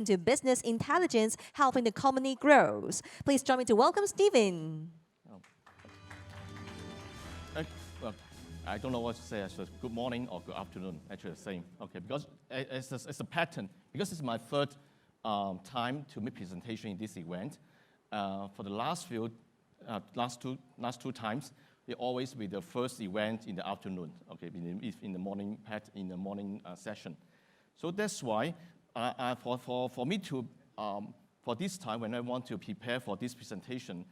to business intelligence, helping the company grows. Please join me to welcome Stephen. Oh. Well, I don't know what to say. So good morning or good afternoon, actually the same. Okay, because it's a pattern. Because it's my third time to make presentation in this event. For the last two times, it always be the first event in the afternoon. Okay, in the morning session. So that's why for me to for this time when I want to prepare for this presentation,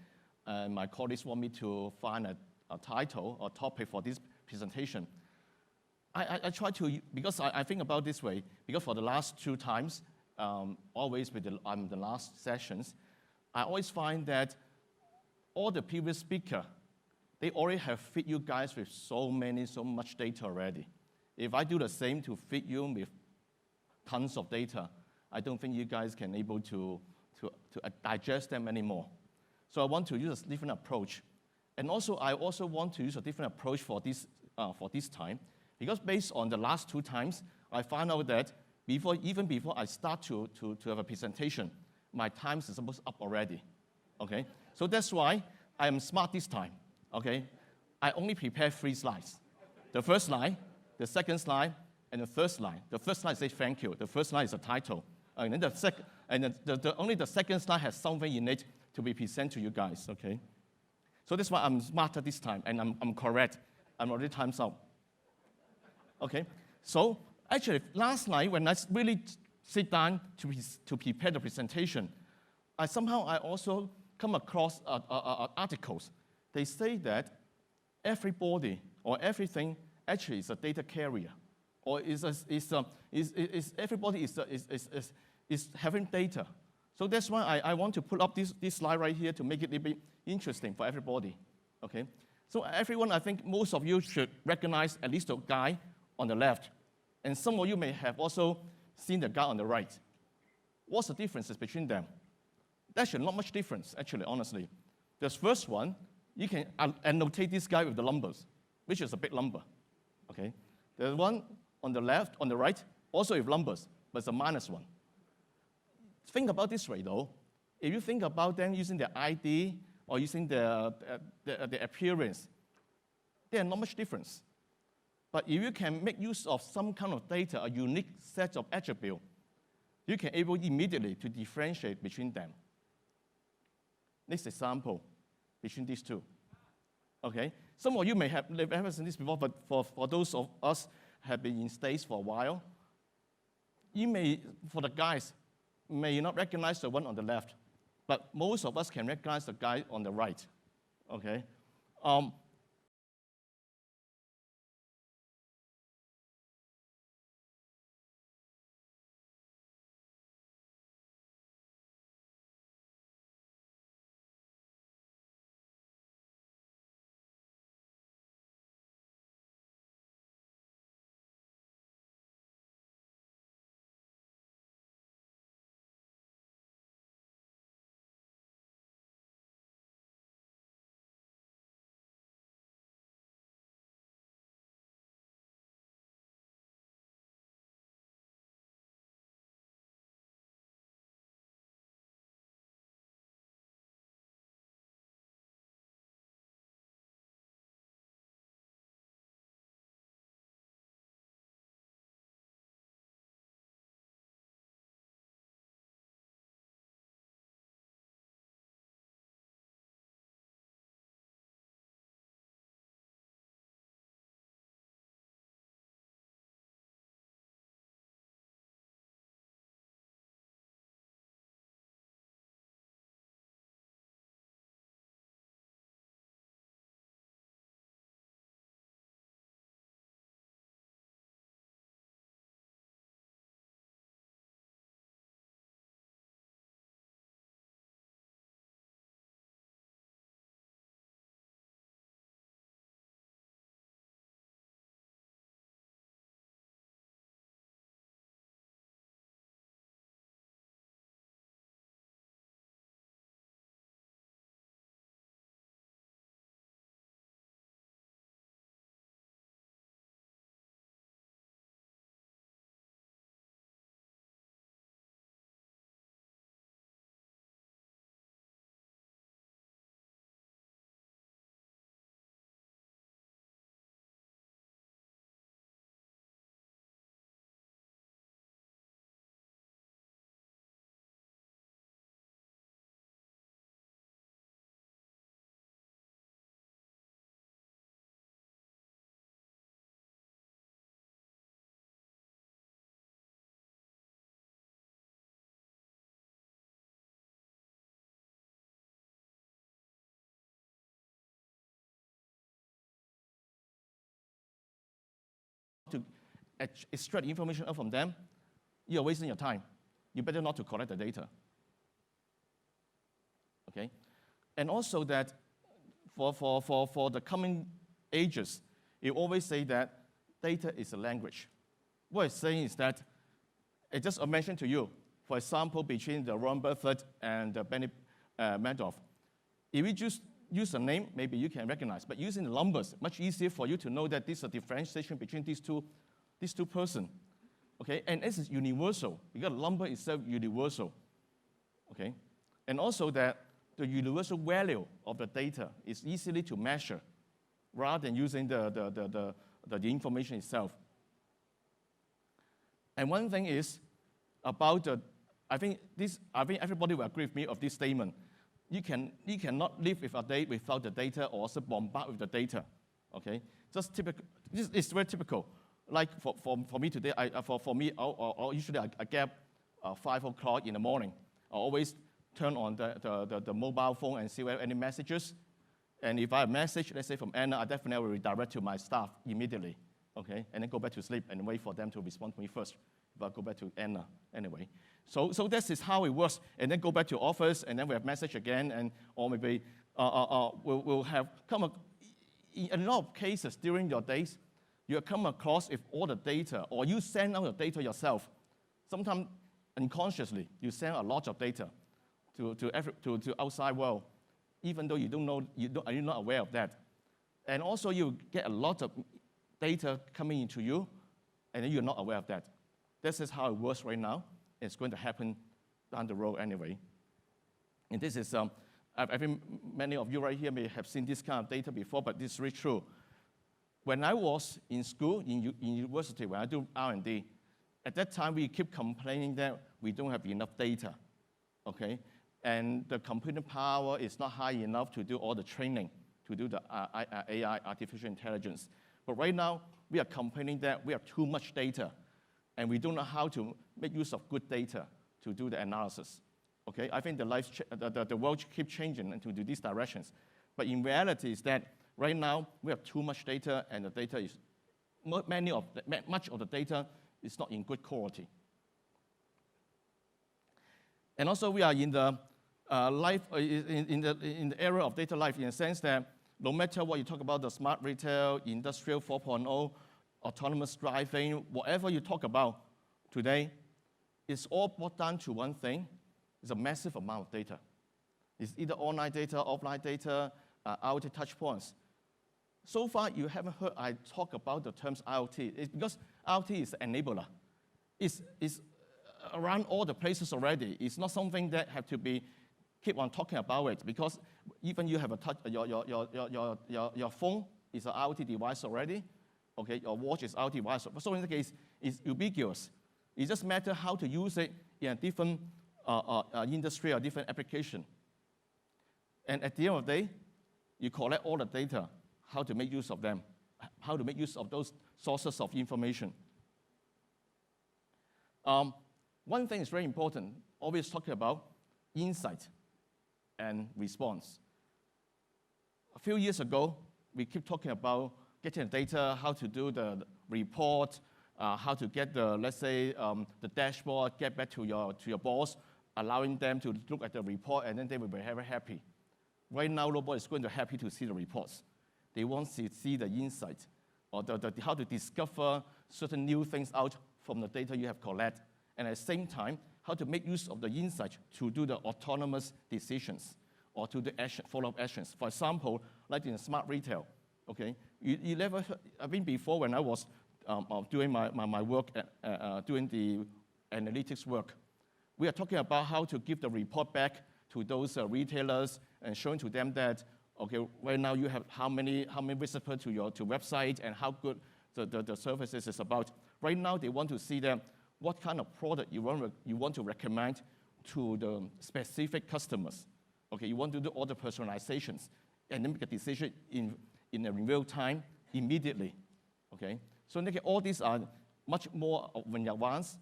my colleagues want me to find a title or topic for this presentation. I try to, because I think about this way, because for the last two times, always with the last sessions, I always find that all the previous speaker, they already have feed you guys with so much data already. If I do the same to feed you with tons of data, I don't think you guys can able to digest them anymore. So I want to use a different approach. And also, I also want to use a different approach for this time, because based on the last two times, I found out that even before I start to have a presentation, my time is supposed up already, okay? So that's why I am smart this time, okay? I only prepare 3 slides. The first slide, the second slide, and the third slide. The first slide says thank you. The first slide is a title. And then only the second slide has something in it to be presented to you guys, okay? So that's why I'm smarter this time, and I'm correct. I'm already time's up. Okay, so actually last night when I really sit down to prepare the presentation, I also come across articles. They say that everybody or everything actually is a data carrier, or everybody is having data. So that's why I want to put up this slide right here to make it a bit interesting for everybody, okay? So everyone, I think most of you should recognize at least the guy on the left. And some of you may have also seen the guy on the right. What's the differences between them? There's not much difference, actually, honestly. The first one, you can annotate this guy with the numbers, which is a big number, okay? The one on the left, on the right, also with numbers, but it's a -1. Think about this way, though. If you think about them using their ID or using the appearance, there's not much difference. But if you can make use of some kind of data, a unique set of attributes, you can able immediately to differentiate between them. Next example, between these two. Okay? Some of you may have never seen this before, but for those of us have been in States for a while, for the guys, may not recognize the one on the left, but most of us can recognize the guy on the right, okay? extract information out from them, you're wasting your time. You better not to collect the data. Okay? And also that for the coming ages, you always say that data is a language. What it's saying is that, I just mentioned to you, for example, between the Warren Buffett and the Benny Madoff, if you just use a name, maybe you can recognize, but using the numbers, much easier for you to know that there's a differentiation between these two persons. Okay, and this is universal, because the number itself universal. Okay, and also that the universal value of the data is easily to measure, rather than using the information itself. And one thing is about the, I think everybody will agree with me of this statement. You cannot live with a day without the data, or also bombard with the data. Okay, just typical. It's very typical. Like for me today, usually I get 5 o'clock in the morning. I always turn on the mobile phone and see whether any messages. And if I have a message, let's say from Anna, I definitely will redirect to my staff immediately. Okay, and then go back to sleep and wait for them to respond to me first. But go back to Anna anyway. So this is how it works. And then go back to office, and then we have message again, and or maybe we'll have in a lot of cases during your days, you come across if all the data, or you send out the data yourself. Sometimes unconsciously, you send a lot of data to outside world, even though you don't know, you're not aware of that. And also you get a lot of data coming into you, and then you're not aware of that. This is how it works right now. It's going to happen down the road anyway. And this is, I think many of you right here may have seen this kind of data before, but this is really true. When I was in school, in university, when I do R&D, at that time we keep complaining that we don't have enough data, okay? And the computing power is not high enough to do all the training, to do the AI, artificial intelligence. But right now, we are complaining that we have too much data, and we don't know how to make use of good data to do the analysis. Okay, I think the world keeps changing into these directions. But in reality is that right now we have too much data, and the data is, much of the data is not in good quality. And also we are in the in the era of data life, in the sense that no matter what you talk about, the smart retail, industrial 4.0, autonomous driving, whatever you talk about today, it's all brought down to one thing. It's a massive amount of data. It's either online data, offline data, IoT touchpoints. So far, you haven't heard I talk about the terms IoT. It's because IoT is an enabler. It's around all the places already. It's not something that have to be keep on talking about it, because even you have a your phone is an IoT device already. Okay, your watch is IoT device. So in the case, it's ubiquitous. It just matters how to use it in a different industry or different application. And at the end of the day, you collect all the data, how to make use of them, how to make use of those sources of information. One thing is very important, always talking about insight and response. A few years ago, we keep talking about getting the data, how to do the report, how to get the, let's say, the dashboard, get back to your boss, allowing them to look at the report, and then they will be very happy. Right now, nobody is going to be happy to see the reports. They want to see the insight, or how to discover certain new things out from the data you have collected, and at the same time, how to make use of the insight to do the autonomous decisions, or to the follow-up actions. For example, like in smart retail, okay? You never heard, I mean, before when I was doing my work, doing the analytics work, we are talking about how to give the report back to those retailers and showing to them that, okay, right now you have how many visitors to your website and how good the services is about. Right now they want to see that what kind of product you want to recommend to the specific customers. Okay, you want to do all the personalizations and then make a decision in a real time, immediately. Okay, so all these are much more advanced,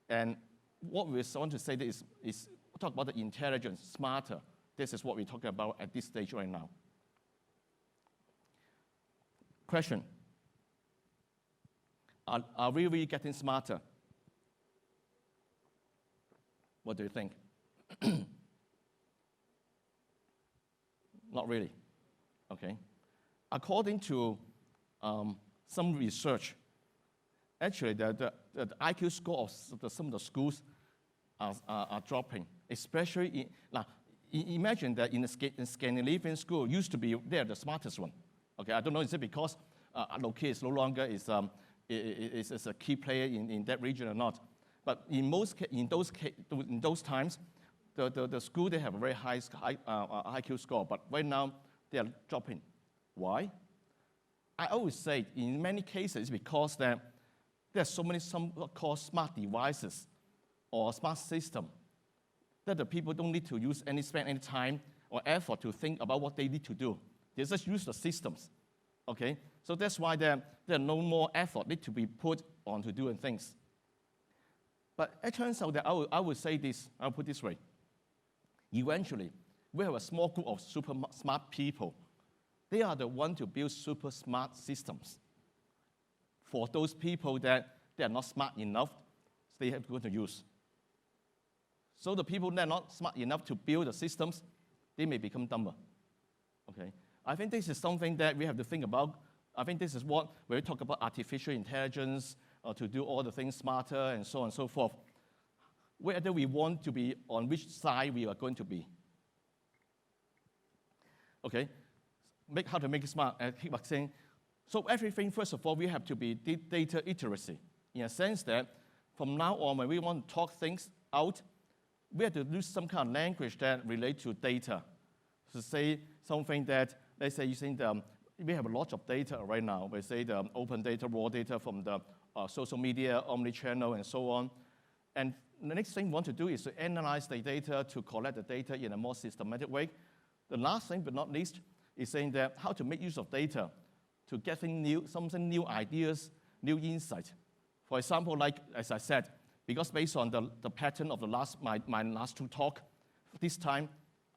and what we want to say is talk about the intelligence, smarter. This is what we're talking about at this stage right now. Question. are we really getting smarter? What do you think? Not really. Okay. According to some research, actually the IQ score of some of the schools are dropping, especially now. Imagine that in Scandinavian school used to be they're the smartest one. Okay, I don't know, is it because Loki is no longer is a key player in that region or not? But in those times, the school they have a very high IQ score, but right now they are dropping. Why? I always say in many cases it's because there are so many called smart devices or smart system that the people don't need to spend any time or effort to think about what they need to do. They just use the systems. Okay? So that's why there no more effort need to be put on to doing things. But it turns out that I would say this, I'll put it this way. Eventually, we have a small group of super smart people. They are the ones to build super smart systems. For those people that they are not smart enough, they have to use. So the people that are not smart enough to build the systems, they may become dumber. Okay? I think this is something that we have to think about. I think this is what, when we talk about artificial intelligence, to do all the things smarter and so on and so forth, whether we want to be on which side we are going to be. Okay? How to make it smart, I keep saying. So everything, first of all, we have to be data literacy, in a sense that from now on, when we want to talk things out, we have to use some kind of language that relates to data. To say something that, let's say, we have a lot of data right now. We say the open data, raw data from the social media, omni-channel, and so on. And the next thing we want to do is to analyze the data, to collect the data in a more systematic way. The last thing, but not least, is saying that how to make use of data to get something new ideas, new insight. For example, like as I said, because based on the pattern of my last two talks, this time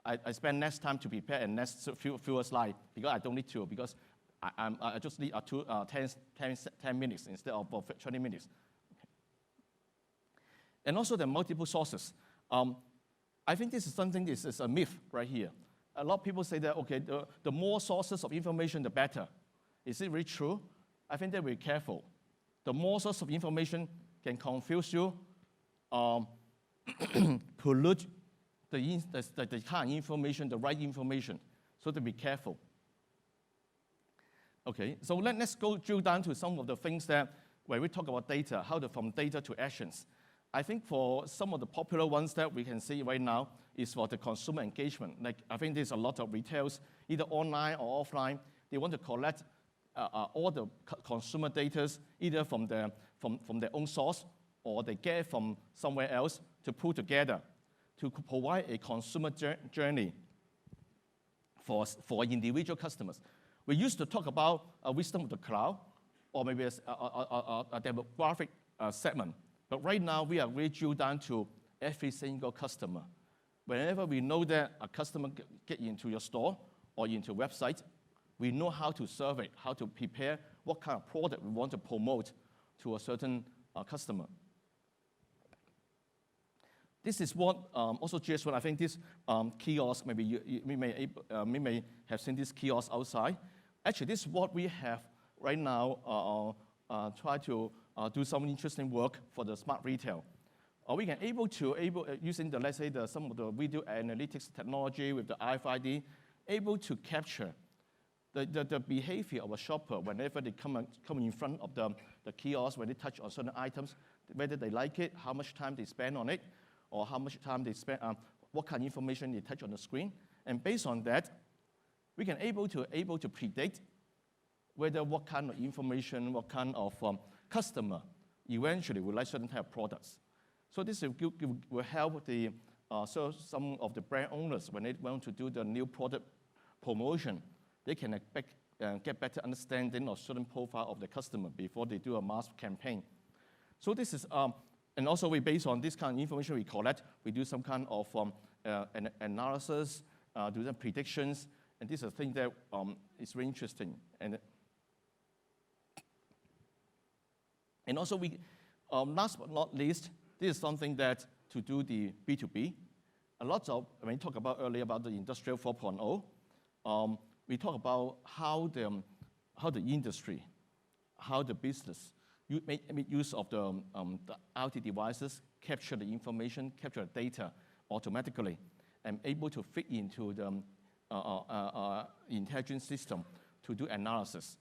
I spend less time to prepare and fewer slides because I don't need to, because I just need 10 minutes instead of 20 minutes. Okay. And also the multiple sources. I think this is something, this is a myth right here. A lot of people say that, okay, the more sources of information, the better. Is it really true? I think that we're careful. The more sources of information can confuse you, pollute the kind of information, the right information, so to be careful. Okay, so let's drill down to some of the things that, when we talk about data, from data to actions. I think for some of the popular ones that we can see right now is for the consumer engagement. Like, I think there's a lot of retailers, either online or offline, they want to collect all the consumer data, either from their own source or they get from somewhere else, to pull together to provide a consumer journey for individual customers. We used to talk about a wisdom of the cloud, or maybe a demographic segment. But right now, we are really drilled down to every single customer. Whenever we know that a customer get into your store or into a website, we know how to serve it, how to prepare what kind of product we want to promote to a certain customer. This is what also GS1, I think this kiosk, maybe we may have seen this kiosk outside. Actually, this is what we have right now, try to do some interesting work for the smart retail. We can using let's say some of the video analytics technology with the RFID, able to capture the behavior of a shopper whenever they come in front of the kiosk, when they touch on certain items, whether they like it, how much time they spend on it, or how much time they spend, what kind of information they touch on the screen. And based on that, we can able to predict whether what kind of information, what kind of customer eventually would like certain type of products. So this will help some of the brand owners when they want to do the new product promotion. They can get better understanding of certain profile of the customer before they do a mass campaign. So this is, and also based on this kind of information we collect, we do some kind of an analysis, do some predictions, and this is a thing that is very interesting. And And also, last but not least, this is something that to do the B2B. A lot of, when we talked about earlier about the Industrial 4.0, we talk about how the industry, how the business make use of the IoT devices, capture the information, capture the data automatically, and able to fit into the intelligence system to do analysis.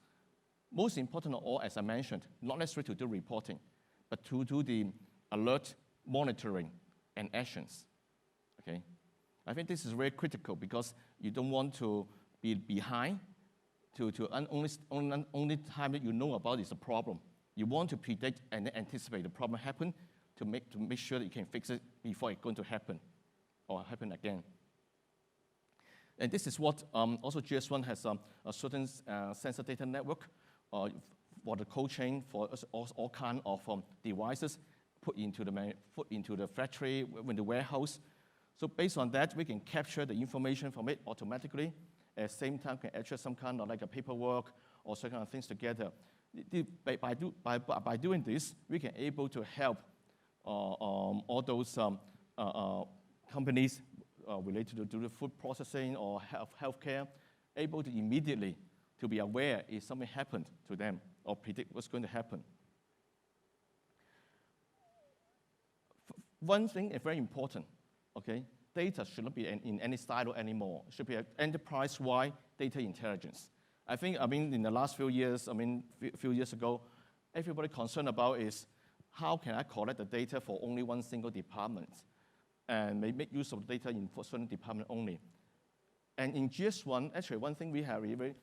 Most important of all, as I mentioned, not necessarily to do reporting, but to do the alert monitoring and actions. Okay, I think this is very critical because you don't want to be behind. Only time that you know about is a problem. You want to predict and anticipate the problem happen to make sure that you can fix it before it's going to happen or happen again. And this is what also GS1 has a certain sensor data network for the cold chain for all kinds of devices put into the factory, in the warehouse. So based on that, we can capture the information from it automatically. At the same time, can add some kind of like a paperwork or some kind of things together. By doing this, we can able to help all those companies related to the food processing or healthcare, able to immediately to be aware if something happened to them or predict what's going to happen. One thing is very important, okay? Data should not be in any silo anymore. It should be an enterprise-wide data intelligence. I mean, in the last few years, few years ago, everybody concerned about is how can I collect the data for only one single department and make use of data for certain department only. And in GS1, actually, one thing we have very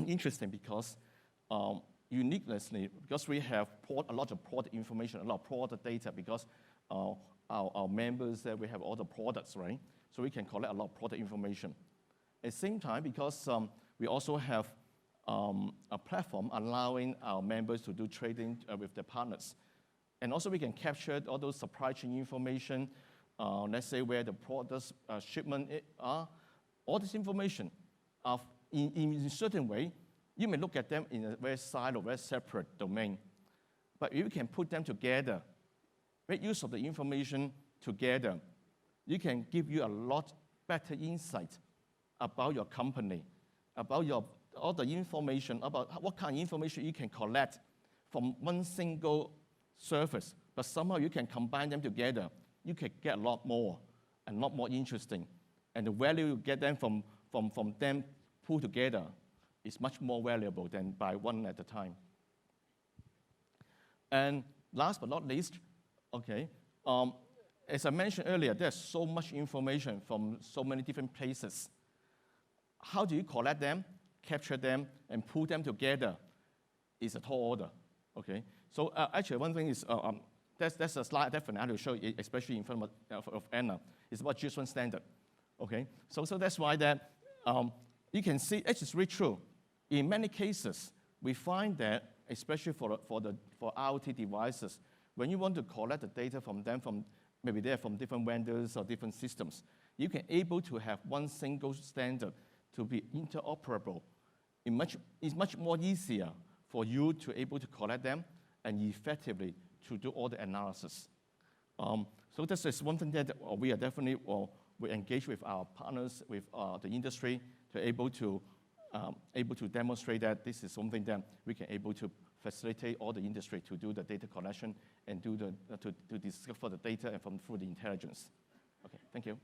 interesting because uniquely, because we have a lot of product information, a lot of product data, because our members, we have all the products, right? So we can collect a lot of product information. At the same time, because we also have a platform allowing our members to do trading with their partners. And also we can capture all those supply chain information, let's say where the products shipment are. All this information, in a certain way, you may look at them in a very siloed, very separate domain. But if you can put them together, make use of the information together, you can give you a lot better insight about your company, about all the information, about what kind of information you can collect from one single service. But somehow you can combine them together. You can get a lot more and a lot more interesting. And the value you get them from them pulled together is much more valuable than by one at a time. And last but not least, okay, as I mentioned earlier, there's so much information from so many different places. How do you collect them, capture them, and pull them together is a tall order, okay? So actually, one thing is, that's a slide definitely I will show you, especially in front of Anna. It's about GS1 standard, okay? So that's why that you can see, it's really true. In many cases, we find that, especially for IoT devices, when you want to collect the data from them, maybe they're from different vendors or different systems, you can able to have one single standard to be interoperable. It's much more easier for you to able to collect them and effectively to do all the analysis. So this is one thing that we are definitely, we engage with our partners, with the industry, to able to demonstrate that this is something that we can able to facilitate all the industry to do the data collection and to discover the data and through the intelligence. Okay, thank you.